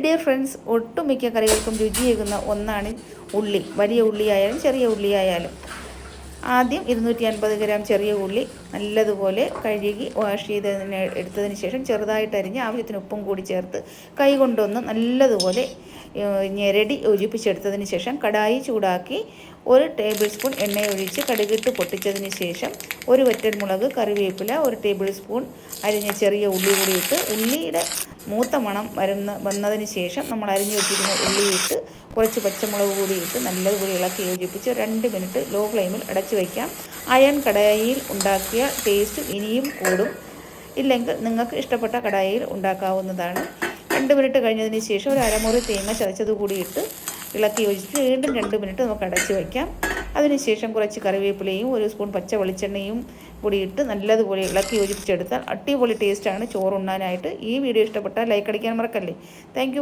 Dear friends, ഒട്ടുമിക്ക കറികൾക്കും രുചിയേകുന്ന ഒന്നാണ് ഉള്ളി. വലിയ ഉള്ളിയായാലും ചെറിയ ഉള്ളിയായാലും. ആദ്യം 250 ഗ്രാം ചെറിയ ഉള്ളി നല്ലതുപോലെ കഴുകി വാഷ് എടുത്തതിന് ശേഷം ചെറുതായിട്ട് അരിഞ്ഞ് ആവശ്യത്തിന് ഉപ്പും കൂടി ചേർത്ത് കൈകൊണ്ടൊന്ന് നല്ലതുപോലെ ഞെരടി യോജിപ്പിച്ചെടുത്തതിന് ശേഷം കടായി ചൂടാക്കി 1 ടേബിൾ സ്പൂൺ എണ്ണയൊഴിച്ച് കടുകിട്ട് പൊട്ടിച്ചതിന് ശേഷം 1 വറ്റൽമുളക്, കറിവേപ്പില, 1 ടേബിൾ സ്പൂൺ അരിഞ്ഞ ചെറിയ ഉള്ളി കൂടി ഇട്ട് ഉള്ളിയുടെ മൂത്ത മണം വന്നതിന് ശേഷം നമ്മൾ അരിഞ്ഞു വെച്ചിരുന്ന ഉള്ളിയിട്ട് കുറച്ച് പച്ചമുളക് കൂടി ഇട്ട് നല്ലതുപോലെ ഇളക്കി യോജിപ്പിച്ച് 2 മിനിറ്റ് ലോ ഫ്ലെയിമിൽ അടച്ചു വയ്ക്കാം. അയൺ കടായിയിൽ ഉണ്ടാക്കിയ ടേസ്റ്റ് ഇനിയും കൂടും. ഇല്ലെങ്കിൽ നിങ്ങൾക്ക് ഇഷ്ടപ്പെട്ട കടായിയിൽ ഉണ്ടാക്കാവുന്നതാണ്. 2 മിനിറ്റ് കഴിഞ്ഞതിന് ശേഷം ഒരു അരമുറി തേങ്ങ ചതച്ചത് കൂടി ഇട്ട് ഇളക്കി യോജിച്ച് വീണ്ടും 2 മിനിറ്റ് നമുക്ക് അടച്ചു വയ്ക്കാം. അതിനുശേഷം കുറച്ച് കറിവേപ്പിലയും 1 സ്പൂൺ പച്ച വെളിച്ചെണ്ണയും കൂടി ഇട്ട് നല്ലതുപോലെ ഇളക്കി യോജിപ്പിച്ചെടുത്താൽ അടിപൊളി ടേസ്റ്റാണ് ചോറുണ്ണാനായിട്ട്. ഈ വീഡിയോ ഇഷ്ടപ്പെട്ടാൽ ലൈക്ക് അടിക്കാൻ മറക്കല്ലേ. Thank you.